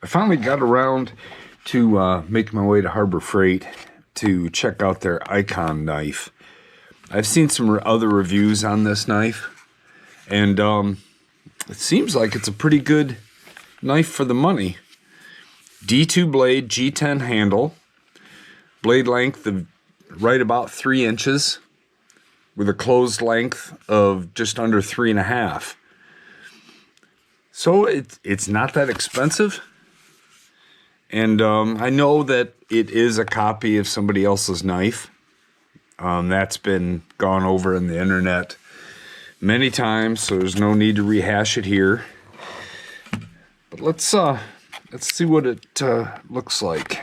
I finally got around to making my way to Harbor Freight to check out their Icon knife. I've seen some other reviews on this knife, and it seems like it's a pretty good knife for the money. D2 blade, G10 handle, blade length of right about 3 inches, with a closed length of just under 3.5. So it's not that expensive. And I know that it is a copy of somebody else's knife. That's been gone over in the internet many times, so there's no need to rehash it here. But let's see what it looks like.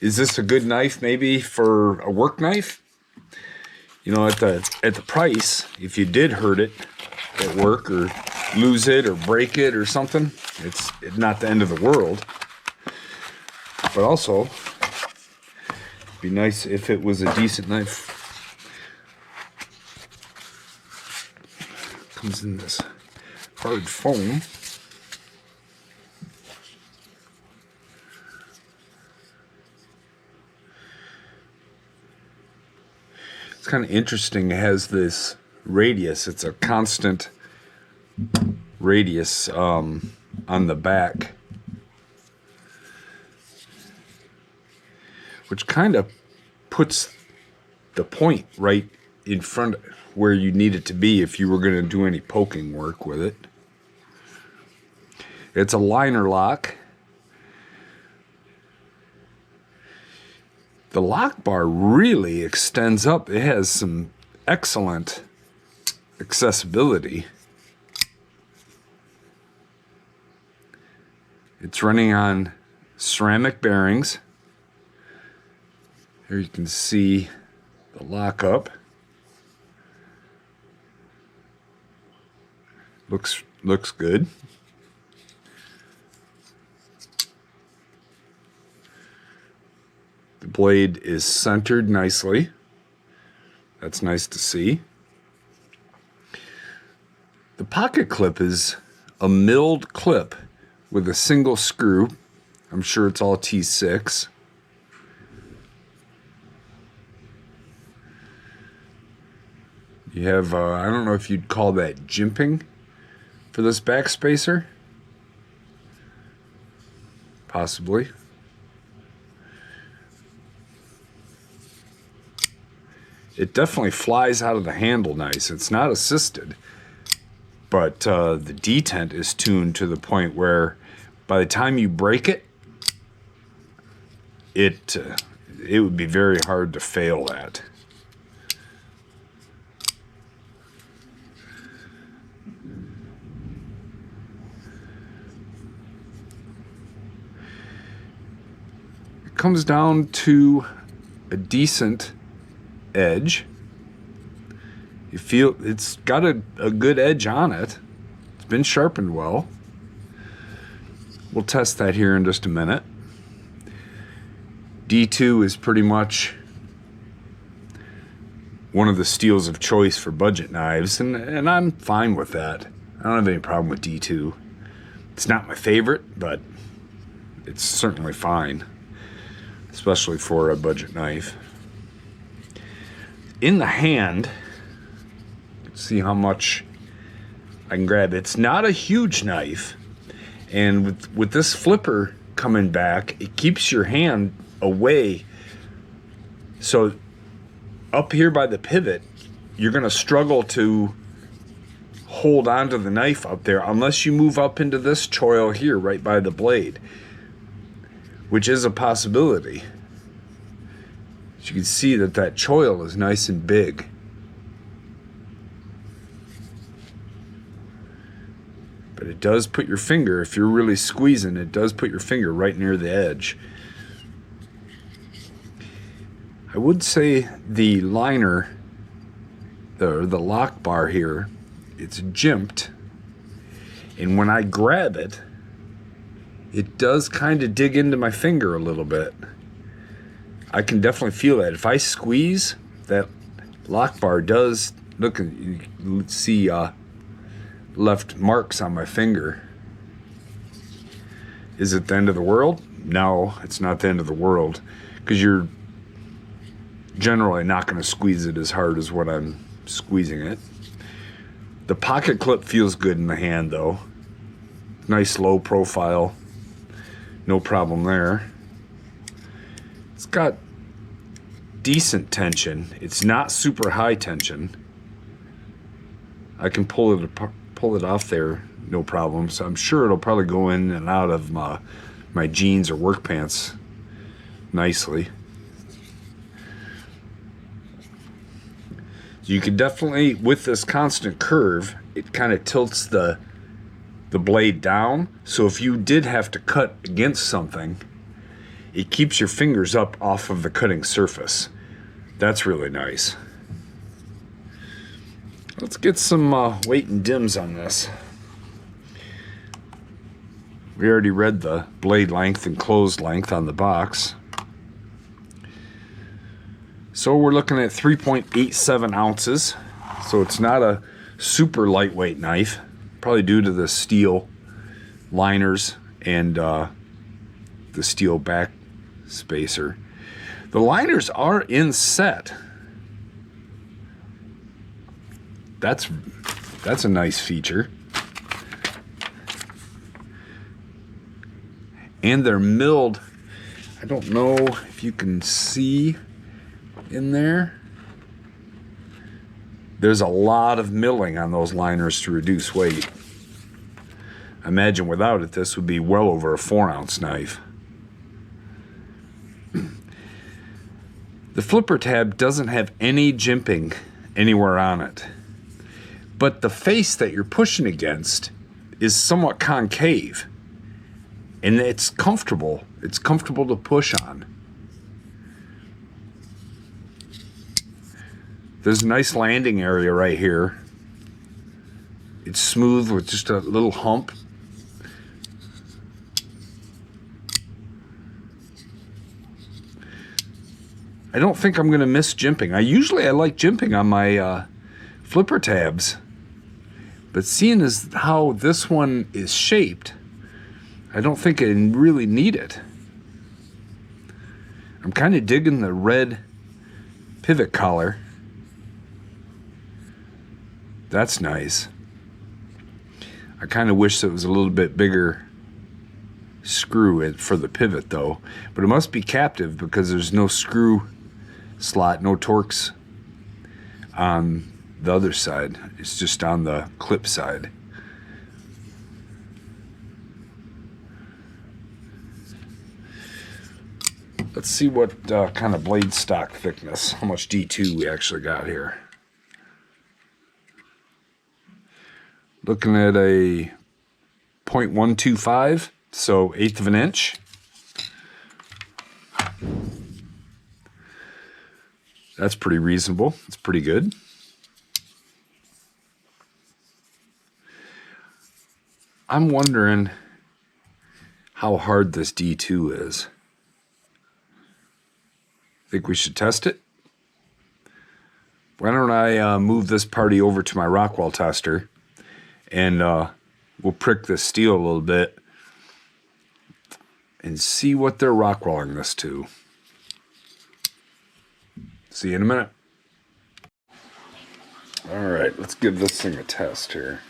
Is this a good knife maybe for a work knife? You know, at the price, if you did hurt it at work or lose it or break it or something, it's not the end of the world. But also, it'd be nice if it was a decent knife. Comes in this hard foam. It's kind of interesting. It has this radius. It's a constant radius on the back, which kind of puts the point right in front where you need it to be if you were going to do any poking work with it. It's a liner lock. The lock bar really extends up. It has some excellent accessibility. It's running on ceramic bearings. Here you can see the lockup. Looks good. The blade is centered nicely. That's nice to see. The pocket clip is a milled clip with a single screw. I'm sure it's all T6. You have, I don't know if you'd call that jimping for this back spacer. Possibly. It definitely flies out of the handle nice. It's not assisted, but the detent is tuned to the point where by the time you break it, it would be very hard to fail at. It comes down to a decent edge. You feel it's got a good edge on it. It's been sharpened well. We'll test that here in just a minute. D2 is pretty much one of the steels of choice for budget knives, and I'm fine with that. I don't have any problem with D2. It's not my favorite, but it's certainly fine, especially for a budget knife. In the hand, see how much I can grab. It's not a huge knife, and with this flipper coming back, it keeps your hand away. So up here by the pivot, you're going to struggle to hold on to the knife up there unless you move up into this choil here right by the blade, which is a possibility. You can see that choil is nice and big. But it does put your finger, if you're really squeezing, it does put your finger right near the edge. I would say the liner, the lock bar here, it's jimped. And when I grab it, it does kind of dig into my finger a little bit. I can definitely feel that. If I squeeze, that lock bar does, look, you can see left marks on my finger. Is it the end of the world? No, it's not the end of the world, because you're generally not going to squeeze it as hard as what I'm squeezing it. The pocket clip feels good in the hand though. Nice low profile. No problem there. It's got decent tension. It's not super high tension. I can pull it off there, no problem. So I'm sure it'll probably go in and out of my jeans or work pants nicely. You can definitely, with this constant curve, it kind of tilts the blade down. So if you did have to cut against something, it keeps your fingers up off of the cutting surface. That's really nice. Let's get some weight and dims on this. We already read the blade length and closed length on the box. So we're looking at 3.87 ounces. So it's not a super lightweight knife, probably due to the steel liners and the steel back spacer. The liners are inset. That's a nice feature. And they're milled. I don't know if you can see in there. There's a lot of milling on those liners to reduce weight. I imagine without it, this would be well over a 4-ounce knife. The flipper tab doesn't have any jimping anywhere on it, but the face that you're pushing against is somewhat concave, and it's comfortable. It's comfortable to push on. There's a nice landing area right here. It's smooth with just a little hump. I don't think I'm gonna miss jimping. I like jimping on my flipper tabs, but seeing as how this one is shaped, I don't think I really need it. I'm kind of digging the red pivot collar. That's nice. I kind of wish there was a little bit bigger screw for the pivot though, but it must be captive because there's no screw slot, no Torx on the other side. It's just on the clip side. Let's see what kind of blade stock thickness, how much D2 we actually got here. Looking at a 0.125, so 1/8 of an inch. That's pretty reasonable. It's pretty good. I'm wondering how hard this D2 is. Think we should test it? Why don't I move this party over to my Rockwell tester, and we'll prick this steel a little bit and see what they're Rockwelling this to. See you in a minute. All right, let's give this thing a test here.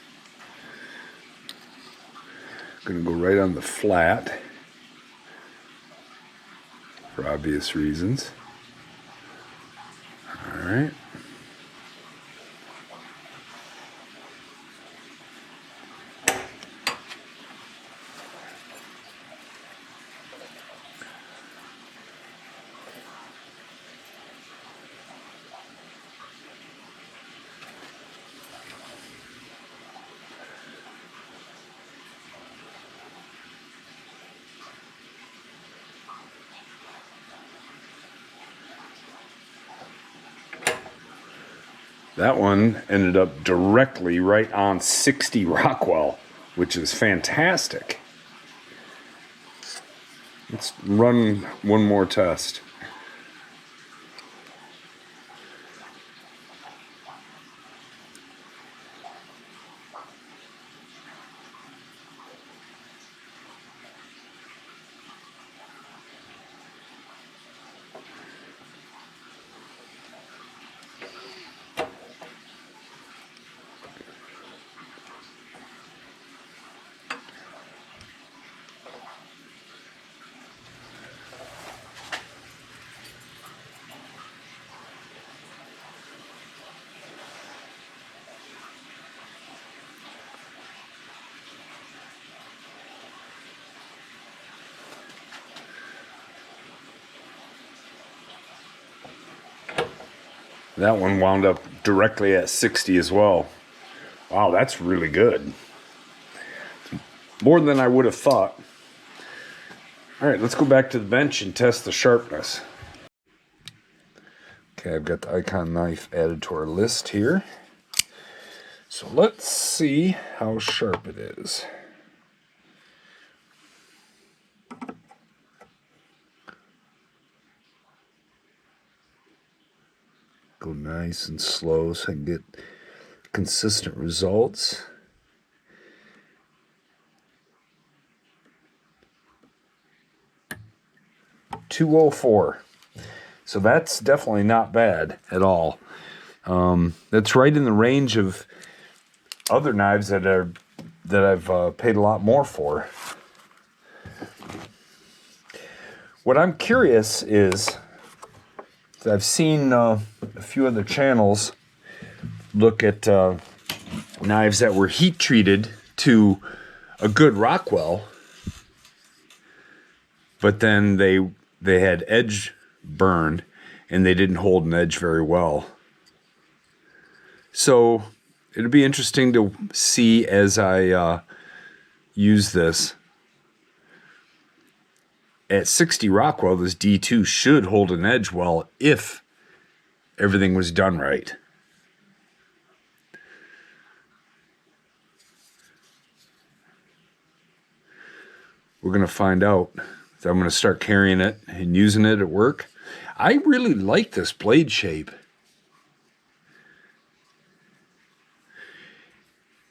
Gonna go right on the flat for obvious reasons. All right. That one ended up directly right on 60 Rockwell, which is fantastic. Let's run one more test. That one wound up directly at 60 as well. Wow, that's really good. More than I would have thought. All right, let's go back to the bench and test the sharpness. Okay, I've got the Icon knife added to our list here. So let's see how sharp it is. Go nice and slow so I can get consistent results. .204. So that's definitely not bad at all. That's right in the range of other knives that I've paid a lot more for. What I'm curious is, I've seen a few other channels look at knives that were heat treated to a good Rockwell, but then they had edge burn and they didn't hold an edge very well. So it'll be interesting to see as I use this. At 60 Rockwell, this D2 should hold an edge well if everything was done right. We're going to find out. So I'm going to start carrying it and using it at work. I really like this blade shape.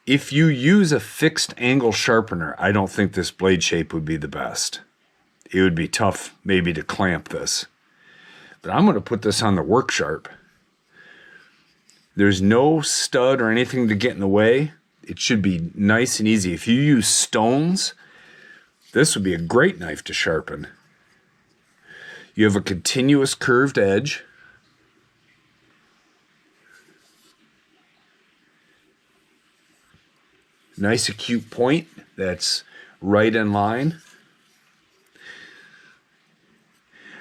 If you use a fixed angle sharpener, I don't think this blade shape would be the best. It would be tough maybe to clamp this. But I'm going to put this on the work sharp. There's no stud or anything to get in the way. It should be nice and easy. If you use stones, this would be a great knife to sharpen. You have a continuous curved edge. Nice acute point that's right in line.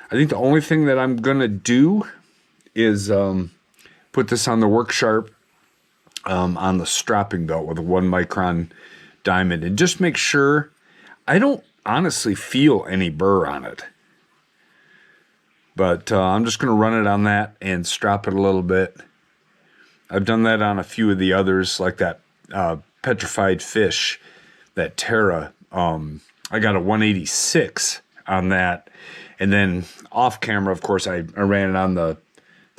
I think the only thing that I'm going to do is put this on the work sharp on the strapping belt with a 1 micron diamond and just make sure. I don't honestly feel any burr on it. But I'm just going to run it on that and strap it a little bit. I've done that on a few of the others, like that petrified fish, that Terra. I got a 186 on that. And then off camera, of course, I ran it on the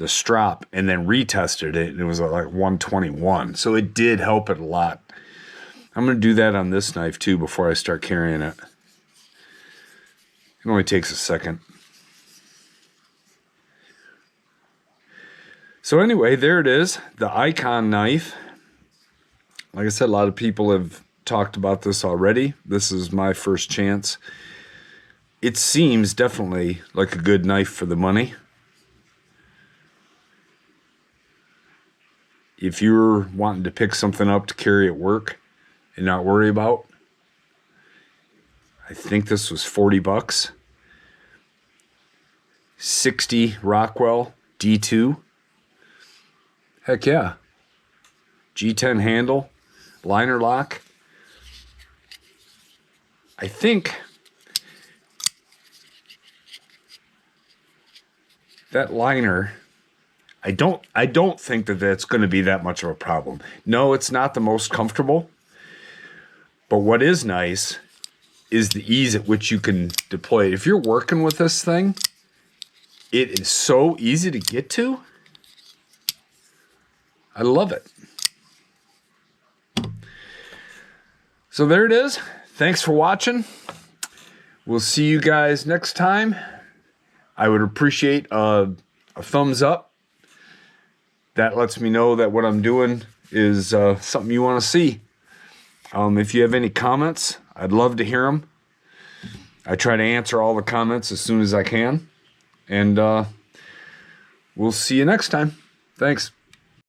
strap and then retested it. And it was like 121. So it did help it a lot. I'm going to do that on this knife too before I start carrying it. It only takes a second. So anyway, there it is, the Icon knife. Like I said, a lot of people have talked about this already. This is my first chance. It seems definitely like a good knife for the money. If you're wanting to pick something up to carry at work and not worry about, I think this was 40 bucks. 60 Rockwell D2. Heck yeah. G10 handle, liner lock. I think that liner, I don't think that that's going to be that much of a problem. No, it's not the most comfortable. But what is nice is the ease at which you can deploy it. If you're working with this thing, it is so easy to get to. I love it. So there it is. Thanks for watching. We'll see you guys next time. I would appreciate a thumbs up. That lets me know that what I'm doing is something you want to see. If you have any comments, I'd love to hear them. I try to answer all the comments as soon as I can. And we'll see you next time. Thanks.